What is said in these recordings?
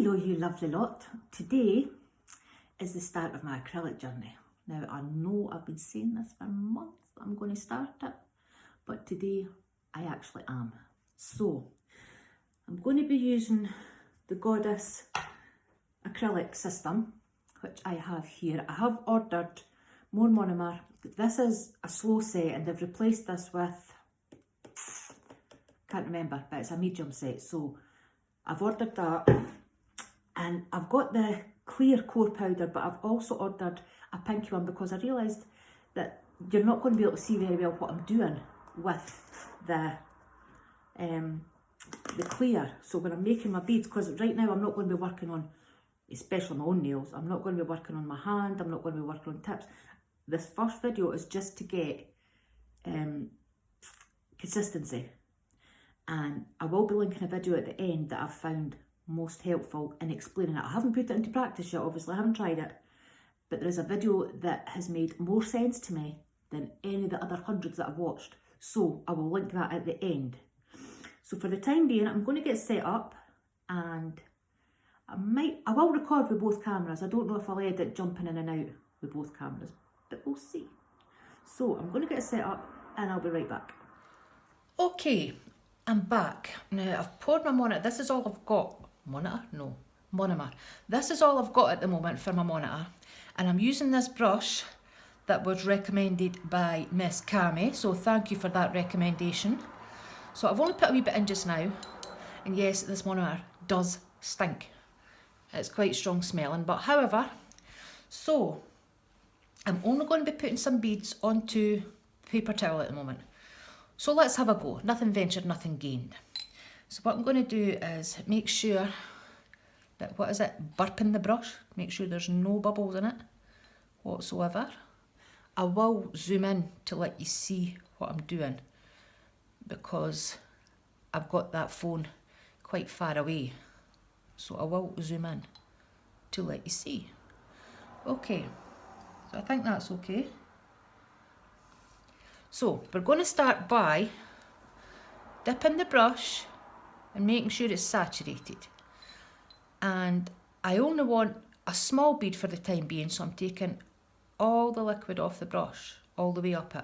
Hello you lovely lot. Today is the start of my acrylic journey. Now I know I've been saying this for months, I'm going to start it, but today I actually am. So I'm going to be using the Goddess acrylic system, which I have here. I have ordered more monomer. This is a slow set and they've replaced this with, can't remember, but it's a medium set. So I've ordered that. And I've got the clear core powder, but I've also ordered a pinky one because I realised that you're not going to be able to see very well what I'm doing with the clear. So when I'm making my beads, because right now I'm not going to be working on, especially my own nails, I'm not going to be working on my hand, I'm not going to be working on tips. This first video is just to get consistency. And I will be linking a video at the end that I've found most helpful in explaining it. I haven't put it into practice yet, obviously, I haven't tried it, but there is a video that has made more sense to me than any of the other hundreds that I've watched, so I will link that at the end. So for the time being, I'm going to get set up, and I will record with both cameras. I don't know if I'll edit jumping in and out with both cameras, but we'll see. So I'm going to get set up and I'll be right back. Okay, I'm back. Now I've poured my monitor. This is all I've got. Monomer. This is all I've got at the moment for my monitor, and I'm using this brush that was recommended by Miss Cami, so thank you for that recommendation. So I've only put a wee bit in just now, and yes, this monitor does stink. It's quite strong smelling, but however, so I'm only going to be putting some beads onto paper towel at the moment. So let's have a go. Nothing ventured, nothing gained. So what I'm going to do is make sure that, burping the brush, make sure there's no bubbles in it whatsoever. I will zoom in to let you see what I'm doing because I've got that phone quite far away. So I will zoom in to let you see. Okay, so I think that's okay. So we're going to start by dipping the brush and making sure it's saturated. And I only want a small bead for the time being, so I'm taking all the liquid off the brush, all the way up it,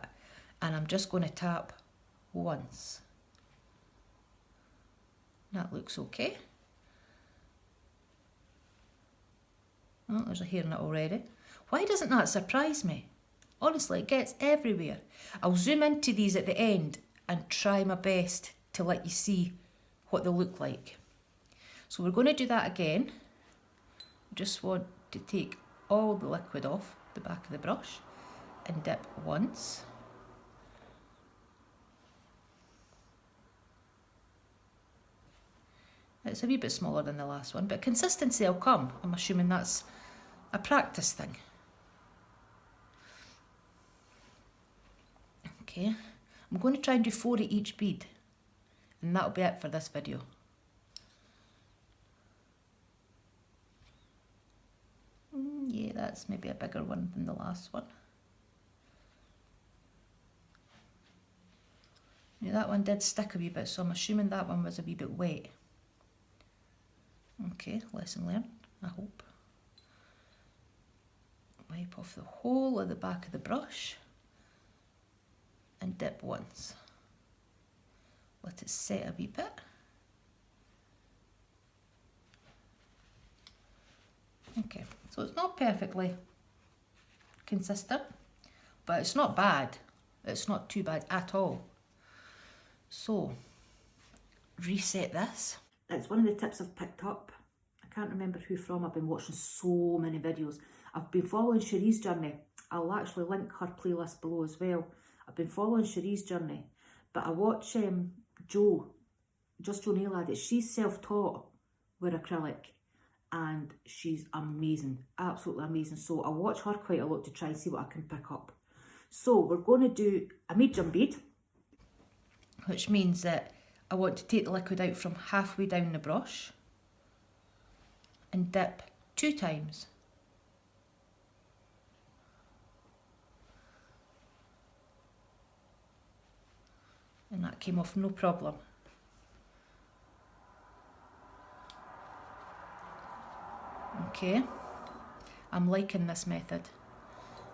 and I'm just going to tap once. That looks okay. Oh, there's a hair in it already. Why doesn't that surprise me? Honestly, it gets everywhere. I'll zoom into these at the end and try my best to let you see what they look like. So we're going to do that again. Just want to take all the liquid off the back of the brush and dip once. It's a wee bit smaller than the last one, but consistency will come. I'm assuming that's a practice thing. Okay, I'm going to try and do 4 of each bead, and that'll be it for this video. Yeah, that's maybe a bigger one than the last one. Now that one did stick a wee bit, so I'm assuming that one was a wee bit wet. Okay, lesson learned, I hope. Wipe off the whole of the back of the brush and dip once. Let it set a wee bit. Okay, so it's not perfectly consistent, but it's not bad. It's not too bad at all. So, reset this. It's one of the tips I've picked up. I can't remember who from. I've been watching so many videos. I've been following Cherie's journey. I'll actually link her playlist below as well. I've been following Cherie's journey, but I watch Just Jo Nail Edit. She's self-taught with acrylic and she's amazing, absolutely amazing. So I watch her quite a lot to try and see what I can pick up. So we're going to do a medium bead, which means that I want to take the liquid out from halfway down the brush and dip 2 times. And that came off no problem. Okay, I'm liking this method.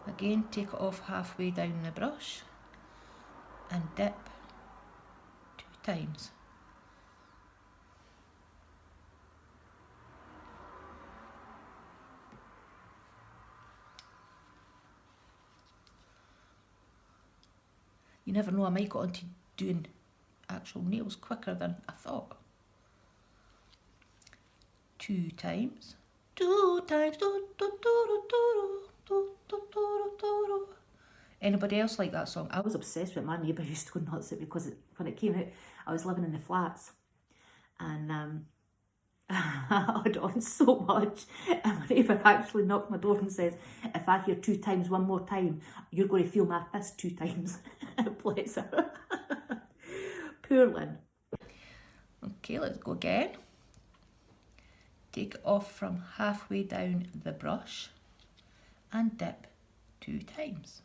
Again, take it off halfway down the brush and dip 2 times. You never know, I might get onto doing actual nails quicker than I thought. 2 times. 2 times. Anybody else like that song? I was obsessed with it. My neighbour used to go nuts at it because when it came out, I was living in the flats and I had it on so much. And my neighbour actually knocked my door and says, if I hear 2 times one more time, you're going to feel my fist 2 times. Bless her. Poor Lynn. Okay, let's go again. Take it off from halfway down the brush and dip 2 times.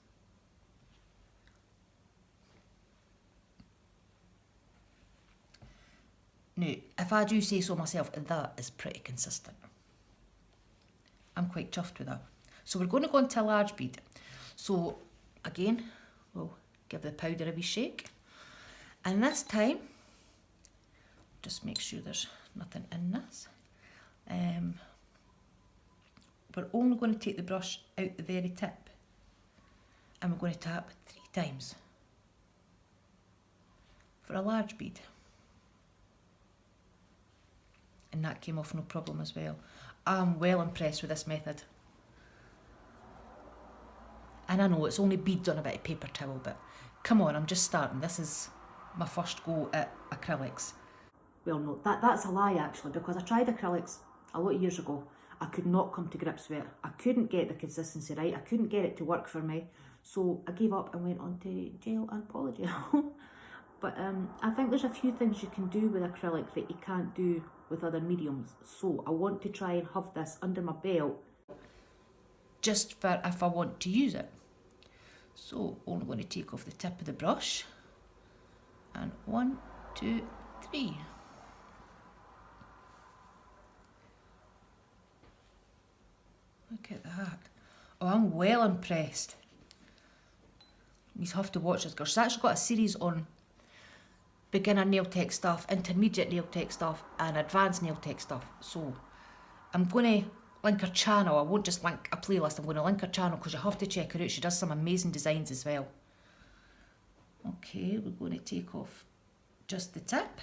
Now, if I do say so myself, that is pretty consistent. I'm quite chuffed with that. So we're going to go into a large bead. So again, we'll give the powder a wee shake. And this time, just make sure there's nothing in this. We're only going to take the brush out the very tip. And we're going to tap 3 times for a large bead. And that came off no problem as well. I'm well impressed with this method. And I know it's only beads on a bit of paper towel, but come on, I'm just starting. This is my first go at acrylics. Well, no, that's a lie actually, because I tried acrylics a lot of years ago. I could not come to grips with it. I couldn't get the consistency right. I couldn't get it to work for me. So I gave up and went on to gel and polygel. But I think there's a few things you can do with acrylic that you can't do with other mediums. So I want to try and have this under my belt just for if I want to use it. So only going to take off the tip of the brush. And 1, 2, 3. Look at that. Oh, I'm well impressed. You have to watch this girl. She's actually got a series on beginner nail tech stuff, intermediate nail tech stuff, and advanced nail tech stuff. So I'm going to link her channel. I won't just link a playlist. I'm going to link her channel because you have to check her out. She does some amazing designs as well. Okay, we're going to take off just the tip.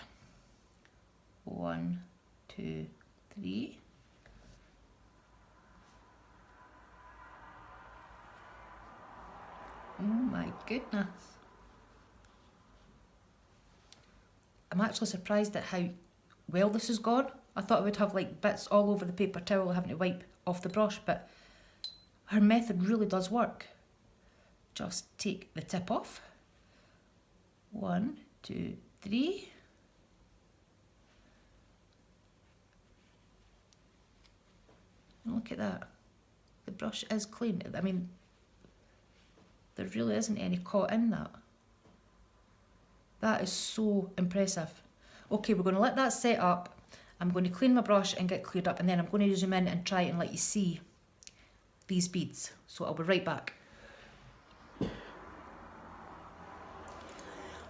1, 2, 3. Oh my goodness. I'm actually surprised at how well this has gone. I thought I would have like bits all over the paper towel having to wipe off the brush, but her method really does work. Just take the tip off. 1, 2, 3. And look at that. The brush is clean. I mean, there really isn't any caught in that. That is so impressive. Okay, we're going to let that set up. I'm going to clean my brush and get cleared up, and then I'm going to zoom in and try and let you see these beads. So I'll be right back.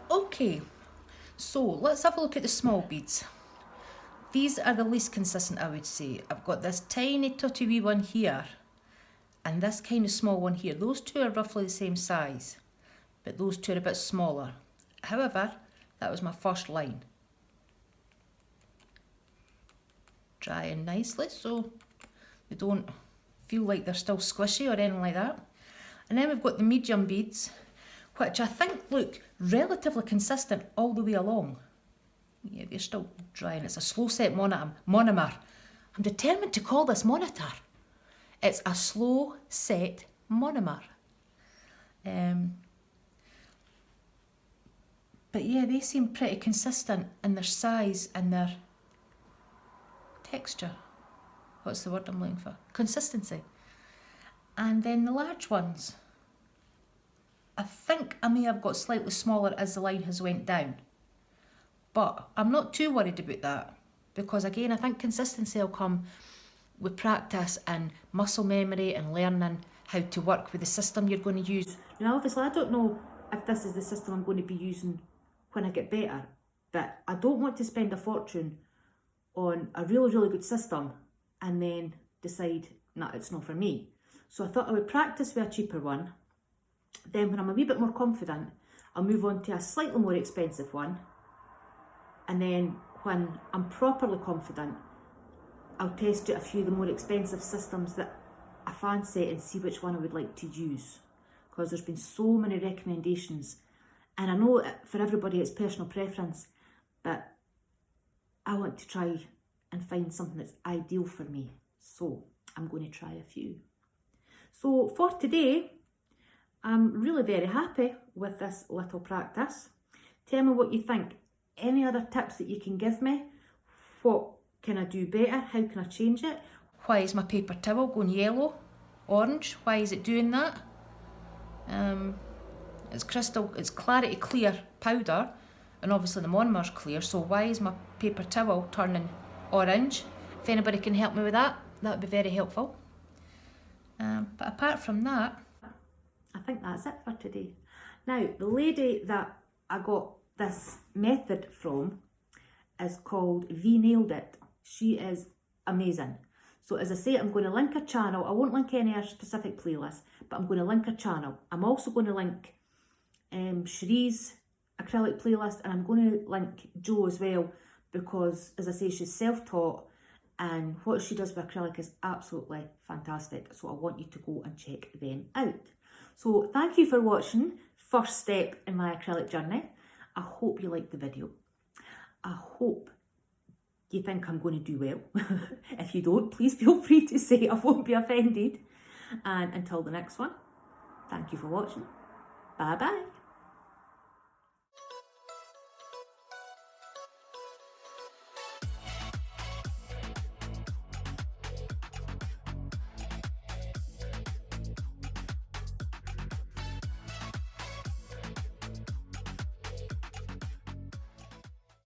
Okay, so let's have a look at the small beads. These are the least consistent, I would say. I've got this tiny tutty wee one here and this kind of small one here. Those two are roughly the same size, but those two are a bit smaller. However, that was my first line. Drying nicely so they don't feel like they're still squishy or anything like that. And then we've got the medium beads, which I think look relatively consistent all the way along. Yeah, they're still drying. It's a slow set monomer. I'm determined to call this monitor. It's a slow set monomer. But yeah, they seem pretty consistent in their size and their texture. What's the word I'm looking for? Consistency. And then the large ones, I think I may have got slightly smaller as the line has went down. But I'm not too worried about that because again, I think consistency will come with practice and muscle memory and learning how to work with the system you're going to use. Now obviously I don't know if this is the system I'm going to be using when I get better, but I don't want to spend a fortune on a really good system and then decide, nah, it's not for me. So I thought I would practice with a cheaper one, then when I'm a wee bit more confident, I'll move on to a slightly more expensive one, and then when I'm properly confident, I'll test out a few of the more expensive systems that I fancy and see which one I would like to use, because there's been so many recommendations, and I know for everybody it's personal preference, but I want to try and find something that's ideal for me, so I'm going to try a few. So for today, I'm really very happy with this little practice. Tell me what you think. Any other tips that you can give me? What can I do better? How can I change it? Why is my paper towel going yellow, orange? Why is it doing that? It's clarity clear powder, and obviously the monomer's clear, so why is my paper towel turning orange? If anybody can help me with that, that would be very helpful. But apart from that, I think that's it for today. Now, the lady that I got this method from is called V Nailed It. She is amazing. So as I say, I'm going to link her channel. I won't link any of her specific playlists, but I'm going to link her channel. I'm also going to link Cherie's acrylic playlist, and I'm going to link Jo as well, because as I say, she's self-taught and what she does with acrylic is absolutely fantastic. So I want you to go and check them out. So thank you for watching first step in my acrylic journey. I hope you liked the video. I hope you think I'm going to do well. If you don't, please feel free to say, I won't be offended. And until the next one, thank you for watching. Bye bye.